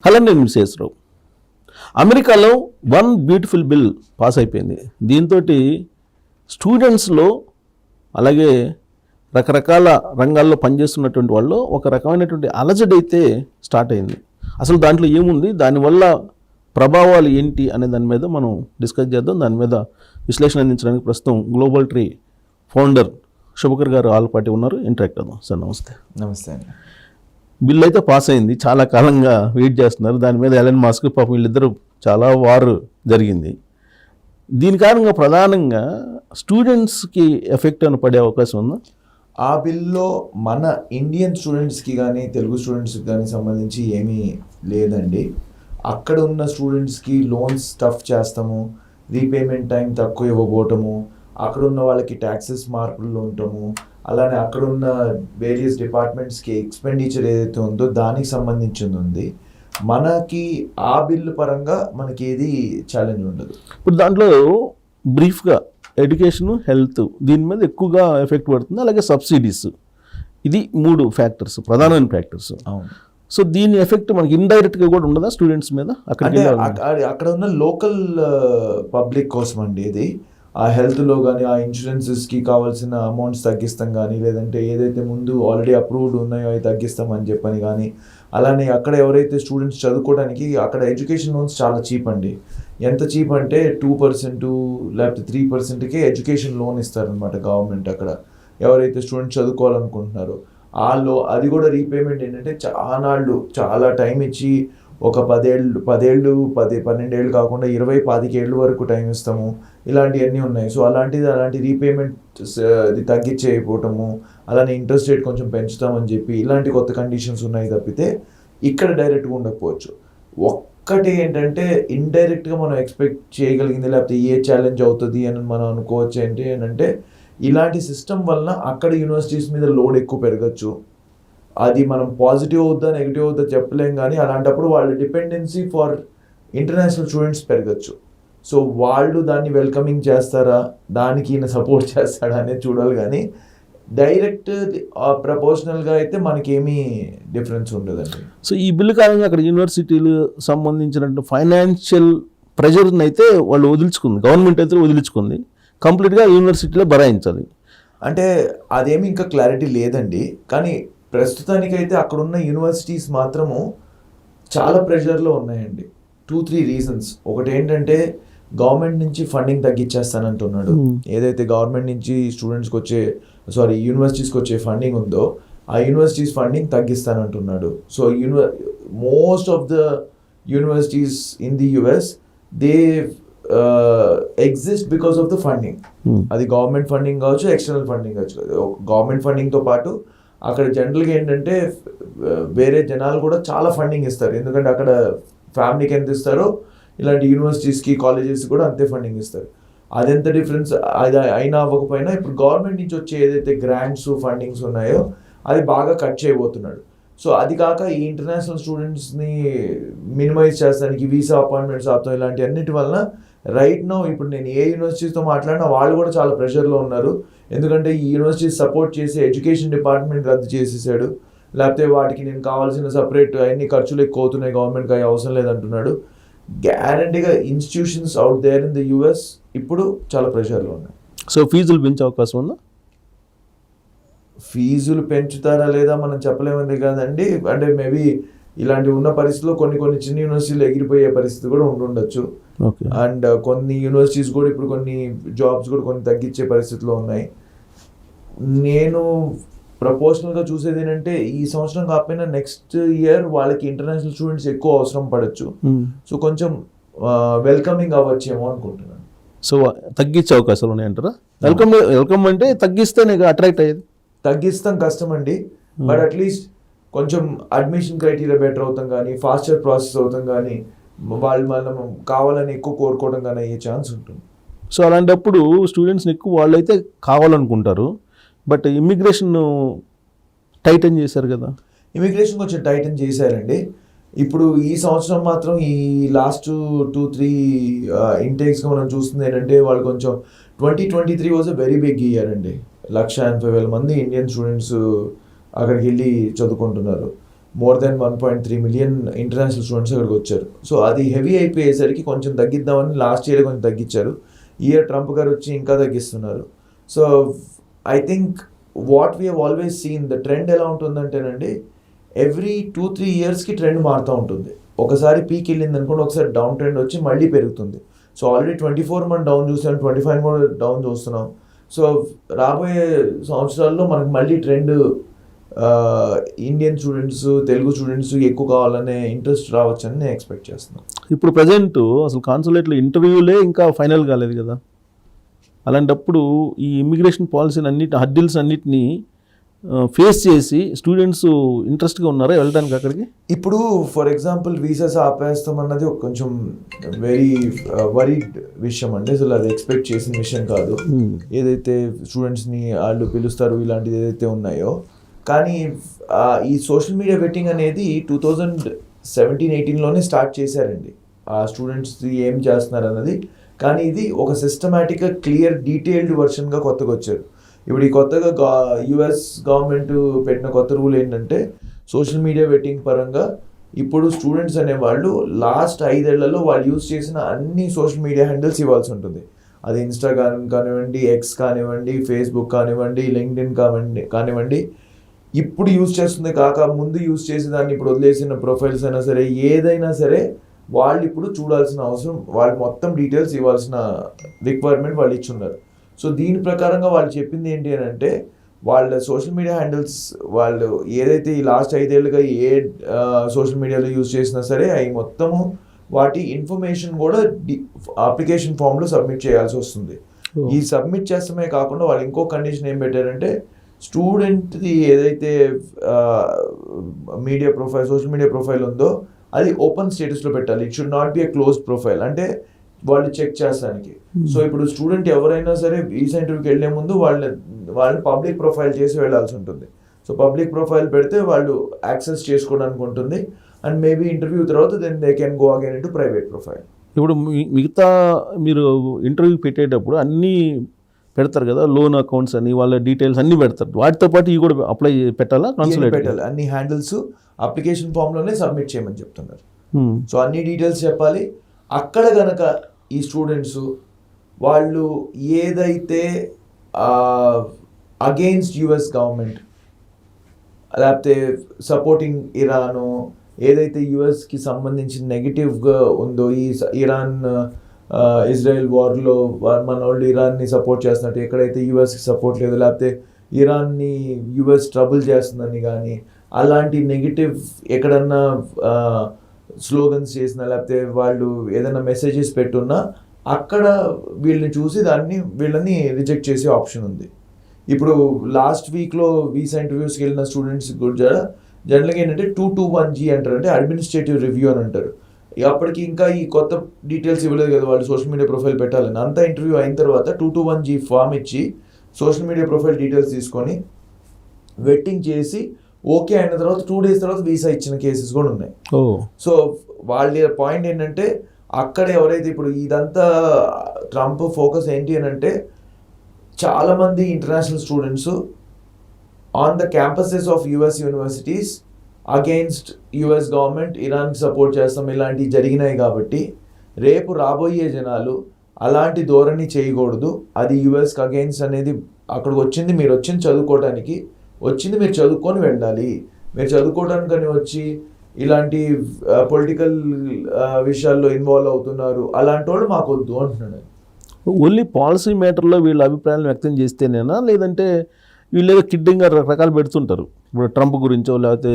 Hello, నేను శేషరావు. అమెరికాలో one beautiful bill pass అయిపోయింది. దీంతో స్టూడెంట్స్లో అలాగే రకరకాల రంగాల్లో పనిచేస్తున్నటువంటి వాళ్ళు ఒక రకమైనటువంటి అలజడి అయితే స్టార్ట్ అయింది. అసలు దాంట్లో ఏముంది, దానివల్ల ప్రభావాలు ఏంటి అనే దాని మీద మనం డిస్కస్ చేద్దాం. దాని మీద విశ్లేషణ అందించడానికి ప్రస్తుతం గ్లోబల్ ట్రీ ఫౌండర్ శుభకర్ గారు ఆల్పాటి ఉన్నారు. ఇంటరాక్ట్ అవుదాం. సార్ నమస్తే. నమస్తే అండి. బిల్ అయితే పాస్ అయింది, చాలా కాలంగా వెయిట్ చేస్తున్నారు. దాని మీద ఎలన్ మస్క్ పాపం వీళ్ళిద్దరూ చాలా వార్ జరిగింది. దీని కారణంగా ప్రధానంగా స్టూడెంట్స్కి ఎఫెక్ట్ అని పడే అవకాశం ఉందా? ఆ బిల్లో మన ఇండియన్ స్టూడెంట్స్కి కానీ తెలుగు స్టూడెంట్స్కి కానీ సంబంధించి ఏమీ లేదండి. అక్కడ ఉన్న స్టూడెంట్స్కి లోన్స్ స్టఫ్ చేస్తాము, రీపేమెంట్ టైం తక్కువ ఇవ్వబోవటము, అక్కడ ఉన్న వాళ్ళకి ట్యాక్సెస్ మార్పులు ఉండటము, అలానే అక్కడ ఉన్న వేరియస్ డిపార్ట్మెంట్స్కి ఎక్స్పెండిచర్ ఏదైతే ఉందో దానికి సంబంధించింది ఉంది. మనకి ఆ బిల్లు పరంగా మనకి ఏది ఛాలెంజ్ ఉండదు. ఇప్పుడు దాంట్లో బ్రీఫ్గా ఎడ్యుకేషను, హెల్త్ దీని మీద ఎక్కువగా ఎఫెక్ట్ పడుతుంది. అలాగే సబ్సిడీస్, ఇది మూడు ఫ్యాక్టర్స్, ప్రధానమైన ఫ్యాక్టర్స్. అవును. సో దీని ఎఫెక్ట్ మనకి ఇండైరెక్ట్గా కూడా ఉండదా స్టూడెంట్స్ మీద? అక్కడ ఉన్న లోకల్ పబ్లిక్ కోసం అండి ఇది. ఆ హెల్త్లో కానీ ఆ ఇన్సూరెన్సెస్కి కావాల్సిన అమౌంట్స్ తగ్గిస్తాం కానీ, లేదంటే ఏదైతే ముందు ఆల్రెడీ అప్రూవ్డ్ ఉన్నాయో అవి తగ్గిస్తామని చెప్పని కానీ, అలానే అక్కడ ఎవరైతే స్టూడెంట్స్ చదువుకోవడానికి అక్కడ ఎడ్యుకేషన్ లోన్స్ చాలా చీప్ అండి. ఎంత చీప్ అంటే 2% లేకపోతే 3%కే ఎడ్యుకేషన్ లోన్ ఇస్తారనమాట గవర్నమెంట్. అక్కడ ఎవరైతే స్టూడెంట్స్ చదువుకోవాలనుకుంటున్నారో అది కూడా రీపేమెంట్ ఏంటంటే చాలా టైం ఇచ్చి ఒక 12 ఏళ్ళు కాకుండా 20-25 ఏళ్ళు వరకు టైం ఇస్తాము, ఇలాంటివన్నీ ఉన్నాయి. సో అలాంటి రీపేమెంట్ తగ్గించేయకపోవటము, అలానే ఇంట్రెస్ట్ రేట్ కొంచెం పెంచుతామని చెప్పి ఇలాంటి కొత్త కండిషన్స్ ఉన్నాయి తప్పితే ఇక్కడ డైరెక్ట్గా ఉండకపోవచ్చు. ఒక్కటి ఏంటంటే ఇండైరెక్ట్గా మనం ఎక్స్పెక్ట్ చేయగలిగింది, లేకపోతే ఏ ఛాలెంజ్ అవుతుంది అని మనం అనుకోవచ్చు ఏంటంటే ఇలాంటి సిస్టమ్ వలన అక్కడ యూనివర్సిటీస్ మీద లోడ్ ఎక్కువ పెరగచ్చు. అది మనం పాజిటివ్ అవుద్దా నెగిటివ్ అవుద్దా చెప్పలేం, కానీ అలాంటప్పుడు వాళ్ళ డిపెండెన్సీ ఫర్ ఇంటర్నేషనల్ స్టూడెంట్స్ పెరగచ్చు. సో వాళ్ళు దాన్ని వెల్కమింగ్ చేస్తారా, దానికి ఈయన సపోర్ట్ చేస్తాడా అనేది చూడాలి. కానీ డైరెక్ట్ ప్రపోర్షనల్గా అయితే మనకేమీ డిఫరెన్స్ ఉండదండి. సో ఈ బిల్లు కారణంగా అక్కడ యూనివర్సిటీలు సంబంధించిన ఫైనాన్షియల్ ప్రెషర్ని అయితే వాళ్ళు వదిలించుకుంది, గవర్నమెంట్ అయితే వదిలించుకుంది. కంప్లీట్గా యూనివర్సిటీలో భరాయించాలి అంటే అదేమి ఇంకా క్లారిటీ లేదండి. కానీ ప్రస్తుతానికైతే అక్కడున్న యూనివర్సిటీస్ మాత్రము చాలా ప్రెషర్లో ఉన్నాయండి. 2-3 రీజన్స్. ఒకటి ఏంటంటే గవర్నమెంట్ నుంచి ఫండింగ్ తగ్గించేస్తానంటున్నాడు. ఏదైతే గవర్నమెంట్ నుంచి యూనివర్సిటీస్కి వచ్చే ఫండింగ్ ఉందో ఆ యూనివర్సిటీస్ ఫండింగ్ తగ్గిస్తానంటున్నాడు. So most of the universities in the US they exist because of the funding. అది గవర్నమెంట్ ఫండింగ్ కావచ్చు, ఎక్స్టర్నల్ ఫండింగ్ కావచ్చు. గవర్నమెంట్ ఫండింగ్తో పాటు అక్కడ జనరల్గా ఏంటంటే వేరే జనాలు కూడా చాలా ఫండింగ్ ఇస్తారు. ఎందుకంటే అక్కడ ఫ్యామిలీకి ఎంత ఇస్తారో ఇలాంటి యూనివర్సిటీస్కి, కాలేజెస్కి కూడా అంతే ఫండింగ్ ఇస్తారు. అదెంత డిఫరెన్స్ అది అయినా అవ్వకపోయినా ఇప్పుడు గవర్నమెంట్ నుంచి వచ్చే ఏదైతే గ్రాంట్స్, ఫండింగ్స్ ఉన్నాయో అది బాగా కట్ చేయబోతున్నాడు. సో అది కాక ఈ ఇంటర్నేషనల్ స్టూడెంట్స్ని మినిమైజ్ చేస్తానికి వీసా అపాయింట్మెంట్స్ ఆపుతాం, ఇలాంటి అన్నిటి వలన రైట్ నౌ ఇప్పుడు నేను ఏ యూనివర్సిటీస్తో మాట్లాడినా వాళ్ళు కూడా చాలా ప్రెషర్లో ఉన్నారు. ఎందుకంటే ఈ యూనివర్సిటీ సపోర్ట్ చేసి ఎడ్యుకేషన్ డిపార్ట్మెంట్ రద్దు చేసేసాడు, లేకపోతే వాటికి నేను కావాల్సిన సపరేట్ అన్ని ఖర్చులు ఎక్కువ అవుతున్నాయి, గవర్నమెంట్కి అవి అవసరం లేదంటున్నాడు. గ్యారంటీగా institutions out there in the US ఇప్పుడు చాలా ప్రెషర్లో ఉన్నాయి. సో ఫీజులు పెంచే అవకాశం ఉందా? ఫీజులు పెంచుతారా లేదా మనం చెప్పలేమంది కదండి. అంటే మేబీ ఇలాంటి ఉన్న పరిస్థితుల్లో కొన్ని చిన్న యూనివర్సిటీలు ఎగిరిపోయే పరిస్థితి కూడా ఉండొచ్చు. అండ్ కొన్ని యూనివర్సిటీస్ కూడా ఇప్పుడు కొన్ని జాబ్స్ కూడా కొన్ని తగ్గించే పరిస్థితిలో ఉన్నాయి. నేను ప్రపోర్షనల్గా చూసేది ఏంటంటే ఈ సంవత్సరం కాకపోయినా నెక్స్ట్ ఇయర్ వాళ్ళకి ఇంటర్నేషనల్ స్టూడెంట్స్ ఎక్కువ అవసరం పడవచ్చు. సో కొంచెం వెల్కమింగ్ అవ్వచ్చేమో అనుకుంటున్నాను. సో తగ్గించే అవకాశాలు ఉన్నాయంటారా? వెల్కమ్ అంటే తగ్గిస్తేనే అట్రాక్ట్ అయ్యేది. తగ్గిస్తాం కష్టం అండి, బట్ అట్లీస్ట్ కొంచెం అడ్మిషన్ క్రైటీరియా బెటర్ అవుతాం కానీ, ఫాస్టర్ ప్రాసెస్ అవుతాం కానీ, వాళ్ళు మనం కావాలని ఎక్కువ కోరుకోవడం కానీ అయ్యే ఛాన్స్ ఉంటుంది. సో అలాంటప్పుడు స్టూడెంట్స్ని ఎక్కువ వాళ్ళైతే కావాలనుకుంటారు. బట్ ఇమ్మిగ్రేషన్ టైటన్ చేశారు కదా. ఇమిగ్రేషన్ కొంచెం టైటన్ చేశారండి. ఇప్పుడు ఈ సంవత్సరం మాత్రం ఈ లాస్ట్ 2-3 ఇంటేక్స్గా మనం చూస్తుంది ఏంటంటే వాళ్ళు కొంచెం 2023 was a very big year అండి. 180,000 మంది ఇండియన్ స్టూడెంట్స్ అక్కడికి వెళ్ళి చదువుకుంటున్నారు. More than 1.3 million international students అక్కడికి వచ్చారు. సో అది హెవీ అయిపోయేసరికి కొంచెం తగ్గిద్దామని లాస్ట్ ఇయర్ కొంచెం తగ్గించారు. ఈ ఇయర్ ట్రంప్ గారు వచ్చి ఇంకా తగ్గిస్తున్నారు. So I think what we have always seen the trend ఎలా ఉంటుందంటేనండి, ఎవ్రీ 2-3 ఇయర్స్కి ట్రెండ్ మారుతూ ఉంటుంది. ఒకసారి పీక్ వెళ్ళింది అనుకోండి, ఒకసారి డౌన్ ట్రెండ్ వచ్చి మళ్ళీ పెరుగుతుంది. సో ఆల్రెడీ 24 మనం డౌన్ చూసాం, 25 కూడా డౌన్ చూస్తున్నాం. సో రాబోయే సంవత్సరాల్లో మనకు మళ్ళీ trend Indian students, Telugu students ఎక్కువ కావాలనే ఇంట్రెస్ట్ రావచ్చని నేను ఎక్స్పెక్ట్ చేస్తున్నాను. ఇప్పుడు ప్రజెంట్ అసలు కాన్సులేట్లో ఇంటర్వ్యూలే ఇంకా ఫైనల్ కాలేదు కదా. అలాంటప్పుడు ఈ ఇమిగ్రేషన్ పాలసీని హడ్డిల్స్ అన్నిటినీ ఫేస్ చేసి స్టూడెంట్స్ ఇంట్రెస్ట్గా ఉన్నారా వెళ్ళడానికి అక్కడికి? ఇప్పుడు ఫర్ ఎగ్జాంపుల్ వీసాస్ ఆపేస్తాం అన్నది కొంచెం వెరీ వరీడ్ విషయం అండి. అసలు అది ఎక్స్పెక్ట్ చేసిన విషయం కాదు. ఏదైతే స్టూడెంట్స్ని వాళ్ళు పిలుస్తారు ఇలాంటిది ఏదైతే ఉన్నాయో, కానీ ఈ సోషల్ మీడియా వెట్టింగ్ అనేది 2017-18లోనే స్టార్ట్ చేశారండి. ఆ స్టూడెంట్స్ ఏం చేస్తున్నారు అన్నది. కానీ ఇది ఒక సిస్టమేటిక్గా క్లియర్ డీటెయిల్డ్ వర్షన్గా కొత్తగా వచ్చారు. ఇప్పుడు ఈ కొత్తగా యుఎస్ గవర్నమెంట్ పెట్టిన కొత్త రూల్ ఏంటంటే, సోషల్ మీడియా వెట్టింగ్ పరంగా ఇప్పుడు స్టూడెంట్స్ అనేవాళ్ళు లాస్ట్ 5 ఏళ్లలో వాళ్ళు యూజ్ చేసిన అన్ని సోషల్ మీడియా హ్యాండిల్స్ ఇవ్వాల్సి ఉంటుంది. అది ఇన్స్టాగ్రామ్ కానివ్వండి, ఎక్స్ కానివ్వండి, ఫేస్బుక్ కానివ్వండి, లింక్డ్ఇన్ కానివ్వండి, ఇప్పుడు యూజ్ చేస్తుంది కాక ముందు యూజ్ చేసి దాన్ని ఇప్పుడు వదిలేసిన ప్రొఫైల్స్ అయినా సరే, ఏదైనా సరే వాళ్ళు ఇప్పుడు చూడాల్సిన అవసరం, వాళ్ళు మొత్తం డీటెయిల్స్ ఇవ్వాల్సిన రిక్వైర్మెంట్ వాళ్ళు ఇచ్చున్నారు. సో దీని ప్రకారంగా వాళ్ళు చెప్పింది ఏంటి అని అంటే, వాళ్ళ సోషల్ మీడియా హ్యాండిల్స్ వాళ్ళు ఏదైతే ఈ లాస్ట్ 5 ఏళ్ళుగా ఏ సోషల్ మీడియాలో యూజ్ చేసినా సరే అవి మొత్తము వాటి ఇన్ఫర్మేషన్ కూడా అప్లికేషన్ ఫామ్లో సబ్మిట్ చేయాల్సి వస్తుంది. ఈ సబ్మిట్ చేస్తమే కాకుండా వాళ్ళు ఇంకో కండిషన్ ఏం పెట్టారంటే, స్టూడెంట్ది ఏదైతే media profile, social media profile ఉందో అది ఓపెన్ స్టేటస్లో పెట్టాలి. It should not be a closed profile, అంటే వాళ్ళు చెక్ చేస్తానికి. సో ఇప్పుడు స్టూడెంట్ ఎవరైనా సరే వీసా ఇంటర్వ్యూకి వెళ్ళే ముందు వాళ్ళని పబ్లిక్ ప్రొఫైల్ చేసి వెళ్ళాల్సి ఉంటుంది. సో పబ్లిక్ ప్రొఫైల్ పెడితే వాళ్ళు యాక్సెస్ చేసుకోవడానికి ఉంటుంది. అండ్ మేబీ ఇంటర్వ్యూ తర్వాత then they can go again into private profile. ఇప్పుడు మిగతా మీరు ఇంటర్వ్యూ పెట్టేటప్పుడు అన్నీ పెడతారు కదా, లోన్ అకౌంట్స్ అని వాళ్ళ డీటెయిల్స్ అన్నీ పెడతారు. వాటితో పాటు ఇవి కూడా అప్లై పెట్టాలా? కాన్సులేట్ పెట్టాలి. అన్ని హ్యాండిల్స్ అప్లికేషన్ ఫామ్లోనే సబ్మిట్ చేయమని చెప్తున్నారు. సో అన్ని డీటెయిల్స్ చెప్పాలి. అక్కడ కనుక ఈ స్టూడెంట్స్ వాళ్ళు ఏదైతే అగెయిన్స్ట్ యుఎస్ గవర్నమెంట్ లేకపోతే సపోర్టింగ్ ఇరాను, ఏదైతే యుఎస్కి సంబంధించి నెగిటివ్గా ఉందో, ఈ ఇరాన్ ఇజ్రాయెల్ వార్లో మన వాళ్ళు ఇరాన్ని సపోర్ట్ చేస్తున్నట్టు, ఎక్కడైతే యుఎస్కి సపోర్ట్ లేదు, లేకపోతే ఇరాన్ని యుఎస్ ట్రబుల్ చేస్తుందని కానీ అలాంటి నెగిటివ్ ఎక్కడన్నా స్లోగన్స్ చేసినా లేకపోతే వాళ్ళు ఏదైనా మెసేజెస్ పెట్టున్నా అక్కడ వీళ్ళని చూసి వీళ్ళని రిజెక్ట్ చేసే ఆప్షన్ ఉంది. ఇప్పుడు లాస్ట్ వీక్లో వీసా ఇంటర్వ్యూస్కి వెళ్ళిన స్టూడెంట్స్ కూడా జనరల్గా ఏంటంటే 221G అంటారు, అంటే అడ్మినిస్ట్రేటివ్ రివ్యూ అని అంటారు. అప్పటికి ఇంకా ఈ కొత్త డీటెయిల్స్ ఇవ్వలేదు కదా వాళ్ళు సోషల్ మీడియా ప్రొఫైల్ పెట్టాలని. అంతా ఇంటర్వ్యూ అయిన తర్వాత 221G ఫామ్ ఇచ్చి సోషల్ మీడియా ప్రొఫైల్ డీటెయిల్స్ తీసుకొని వెట్టింగ్ చేసి ఓకే అయిన తర్వాత 2 days తర్వాత వీసా ఇచ్చిన కేసెస్ కూడా ఉన్నాయి. సో వాళ్ళ పాయింట్ ఏంటంటే, అక్కడ ఎవరైతే ఇప్పుడు ఇదంతా ట్రంప్ ఫోకస్ ఏంటి అని అంటే, చాలామంది international students on the campuses of US universities against US government, ఇరాన్కి సపోర్ట్ చేస్తాం ఇలాంటివి జరిగినాయి. కాబట్టి రేపు రాబోయే జనాలు అలాంటి ధోరణి చేయకూడదు. అది యుఎస్కి అగెయిన్స్ట్ అనేది, అక్కడికి వచ్చింది మీరు వచ్చింది చదువుకోవడానికి, వచ్చింది మీరు చదువుకొని వెళ్ళాలి. మీరు చదువుకోవడానికని వచ్చి ఇలాంటి పొలిటికల్ విషయాల్లో ఇన్వాల్వ్ అవుతున్నారు, అలాంటి వాళ్ళు మాకు వద్దు అంటున్నాడు. ఓన్లీ పాలసీ మ్యాటర్లో వీళ్ళ అభిప్రాయాలను వ్యక్తం చేస్తేనేనా, లేదంటే వీళ్ళు ఏదో కిడ్డింగ్గా రకరకాలు పెడుతుంటారు? ఇప్పుడు ట్రంప్ గురించో లేకపోతే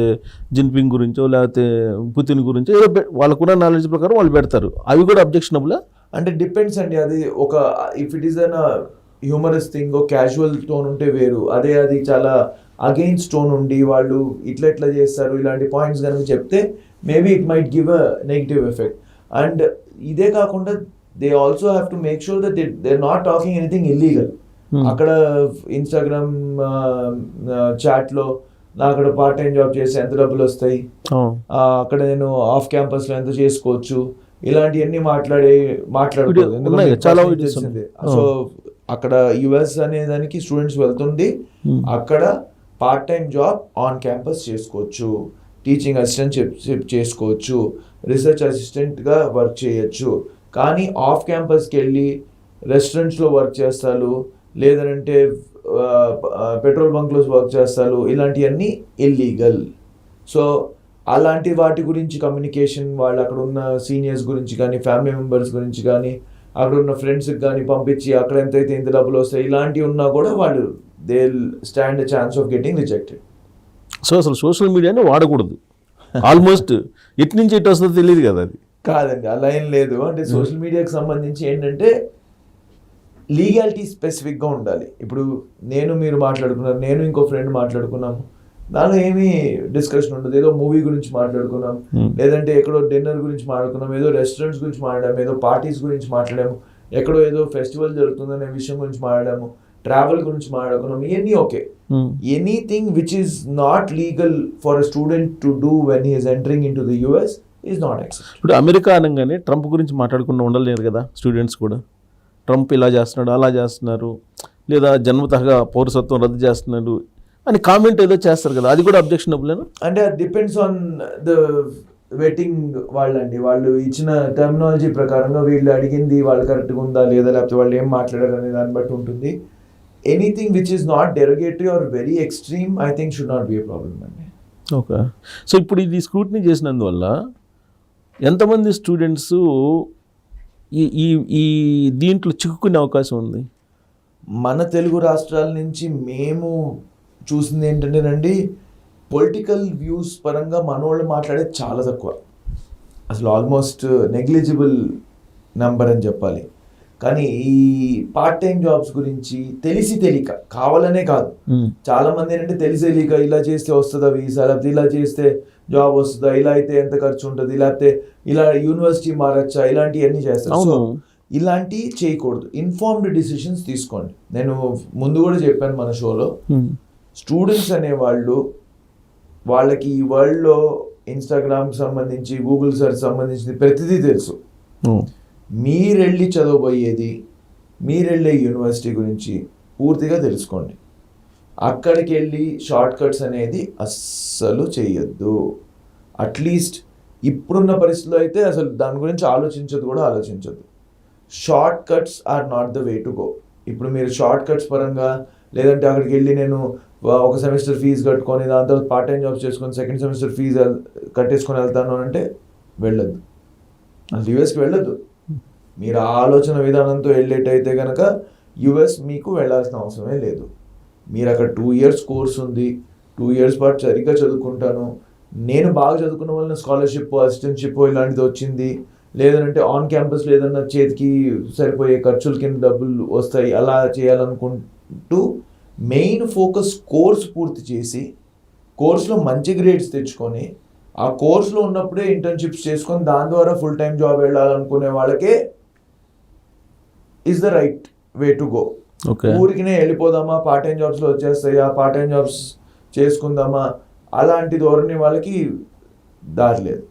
జిన్పింగ్ గురించో లేకపోతే పుతిన్ గురించో ఏదో వాళ్ళకున్న నాలెడ్జ్ ప్రకారం వాళ్ళు పెడతారు. అవి కూడా అబ్జెక్షనబులా? అంటే డిపెండ్స్ అండి. అది ఒక if it is an humorous thing, casual tone ఉంటే వేరు. అది చాలా అగెయిన్స్ట్ టోన్ ఉండి వాళ్ళు ఇట్లా చేస్తారు ఇలాంటి పాయింట్స్ కనుక చెప్తే maybe it might give a negative effect. And ఇదే కాకుండా they also have to make sure that they are not talking anything illegal. అక్కడ ఇన్స్టాగ్రామ్ చాట్లో నా అక్కడ పార్ట్ టైం జాబ్ చేస్తే ఎంత డబ్బులు వస్తాయి, అక్కడ నేను ఆఫ్ క్యాంపస్లో ఎంత చేసుకోవచ్చు, ఇలాంటివన్నీ మాట్లాడకూడదు. ఎందుకంటే సో అక్కడ యుఎస్ అనే దానికి స్టూడెంట్స్ వెళ్తుంది, అక్కడ part time job on campus చేసుకోవచ్చు. టీచింగ్ అసిస్టెంట్ చేసుకోవచ్చు, రీసెర్చ్ అసిస్టెంట్గా వర్క్ చేయొచ్చు. కానీ ఆఫ్ క్యాంపస్కి వెళ్ళి రెస్టారెంట్స్లో వర్క్ చేస్తారు, లేదంటే పెట్రోల్ బంక్లో వర్క్ చేస్తారు, ఇలాంటివన్నీ ఇల్లీగల్. సో అలాంటి వాటి గురించి కమ్యూనికేషన్ వాళ్ళు అక్కడ ఉన్న సీనియర్స్ గురించి కానీ, ఫ్యామిలీ మెంబర్స్ గురించి కానీ, అక్కడ ఉన్న ఫ్రెండ్స్కి కానీ పంపించి అక్కడ ఎంతైతే ఇంత డబ్బులు వస్తాయి ఇలాంటివి ఉన్నా కూడా వాళ్ళు they stand a chance of getting rejected. So అసలు సోషల్ మీడియాని వాడకూడదు. ఆల్మోస్ట్ ఎటు నుంచి ఎటు వస్తుందో తెలియదు కదా అది. కాదండి, అలా ఏం లేదు. అంటే సోషల్ మీడియాకి సంబంధించి ఏంటంటే లీగాలిటీ స్పెసిఫిక్గా ఉండాలి. ఇప్పుడు మీరు మాట్లాడుకున్నారు, నేను ఇంకో ఫ్రెండ్ మాట్లాడుకున్నాము, దానిలో ఏమీ డిస్కషన్ ఉండదు. ఏదో మూవీ గురించి మాట్లాడుకున్నాం, లేదంటే ఎక్కడో డిన్నర్ గురించి మాట్లాడుకున్నాం, ఏదో రెస్టారెంట్స్ గురించి మాట్లాడాము, ఏదో పార్టీస్ గురించి మాట్లాడాము, ఎక్కడో ఏదో ఫెస్టివల్ జరుగుతుందనే విషయం గురించి మాట్లాడాము, ట్రావెల్ గురించి మాట్లాడుకున్నాం, ఇవన్నీ okay. Anything which is not legal for a student to do when he is entering in to the US is not accepted. ఇప్పుడు అమెరికా అనగానే ట్రంప్ గురించి మాట్లాడకుండా ఉండలేరు కదా స్టూడెంట్స్ కూడా. ట్రంప్ ఇలా చేస్తున్నాడు, అలా చేస్తున్నారు, లేదా జన్మతహగా పౌరసత్వం రద్దు చేస్తున్నాడు అని కామెంట్ ఏదో చేస్తారు కదా, అది కూడా అబ్జెక్షనబులేనా? అంటే అది డిపెండ్స్ ఆన్ ద వెయిటింగ్ వాళ్ళండి. వాళ్ళు ఇచ్చిన టెర్మినాలజీ ప్రకారంగా వీళ్ళు అడిగింది వాళ్ళు కరెక్ట్గా ఉందా లేదా, లేకపోతే వాళ్ళు ఏం మాట్లాడారు అనే దాన్ని బట్టి ఉంటుంది. Anything which is not derogatory or very extreme I think should not be a problem అండి. ఓకే. సో ఇప్పుడు ఇది స్క్రూటినీ చేసినందువల్ల ఎంతమంది స్టూడెంట్స్ ఈ ఈ ఈ దీంట్లో చిక్కుకునే అవకాశం ఉంది? మన తెలుగు రాష్ట్రాల నుంచి మేము చూసింది ఏంటంటేనండి, పొలిటికల్ వ్యూస్ పరంగా మనోళ్ళు మాట్లాడేది చాలా తక్కువ, అసలు ఆల్మోస్ట్ నెగ్లిజిబుల్ నెంబర్ అని చెప్పాలి. కానీ ఈ పార్ట్ టైం జాబ్స్ గురించి తెలియక, కావాలనే కాదు, చాలా మంది ఏంటంటే తెలియక ఇలా చేస్తే వస్తుందా వీసా, లేకపోతే ఇలా చేస్తే జాబ్ వస్తుందా, ఇలా అయితే ఎంత ఖర్చు ఉంటుంది, లేకపోతే ఇలా యూనివర్సిటీ మారచ్చా, ఇలాంటివన్నీ చేస్తారు. సో ఇలాంటివి చేయకూడదు, ఇన్ఫార్మ్డ్ డిసిషన్స్ తీసుకోండి. నేను ముందు కూడా చెప్పాను మన షోలో, స్టూడెంట్స్ అనేవాళ్ళు వాళ్ళకి ఈ వరల్డ్లో ఇన్స్టాగ్రామ్కి సంబంధించి, గూగుల్ సెర్చ్ సంబంధించి ప్రతిదీ తెలుసు. మీరెళ్ళి చదవబోయేది, మీరెళ్ళే యూనివర్సిటీ గురించి పూర్తిగా తెలుసుకోండి. అక్కడికి వెళ్ళి షార్ట్ కట్స్ అనేది అస్సలు చేయొద్దు. అట్లీస్ట్ ఇప్పుడున్న పరిస్థితుల్లో అయితే అసలు దాని గురించి ఆలోచించదు. Shortcuts are not the way to go. ఇప్పుడు మీరు షార్ట్ కట్స్ పరంగా, లేదంటే అక్కడికి వెళ్ళి నేను ఒక సెమిస్టర్ ఫీజు కట్టుకొని దాని తర్వాత పార్ట్ టైం జాబ్స్ చేసుకొని సెకండ్ సెమిస్టర్ ఫీజు కట్టేసుకొని వెళ్తాను అంటే వెళ్ళొద్దు, అసలు యూఎస్కి వెళ్ళొద్దు. మీరు ఆలోచన విధానంతో వెళ్ళేటైతే కనుక యుఎస్ మీకు వెళ్ళాల్సిన అవసరమే లేదు. మీరు అక్కడ 2 years కోర్స్ ఉంది, 2 years పాటు సరిగ్గా చదువుకుంటాను, నేను బాగా చదువుకున్న వాళ్ళని స్కాలర్షిప్, అసిస్టెంట్షిప్ ఇలాంటిది వచ్చింది, లేదంటే ఆన్ క్యాంపస్ లేదన్నా చేతికి సరిపోయే ఖర్చుల కింద డబ్బులు వస్తాయి, అలా చేయాలనుకుంటూ మెయిన్ ఫోకస్ కోర్స్ పూర్తి చేసి కోర్సులో మంచి గ్రేడ్స్ తెచ్చుకొని ఆ కోర్సులో ఉన్నప్పుడే ఇంటర్న్షిప్స్ చేసుకొని దాని ద్వారా ఫుల్ టైం జాబ్ వెళ్ళాలనుకునే వాళ్ళకే is the right way to go. ఊరికినే వెళ్ళిపోదామా, పార్ట్ టైం జాబ్స్లో వచ్చేస్తాయా, పార్ట్ టైం జాబ్స్ చేసుకుందామా, అలాంటి ధోరణి వాళ్ళకి దారి లేదు.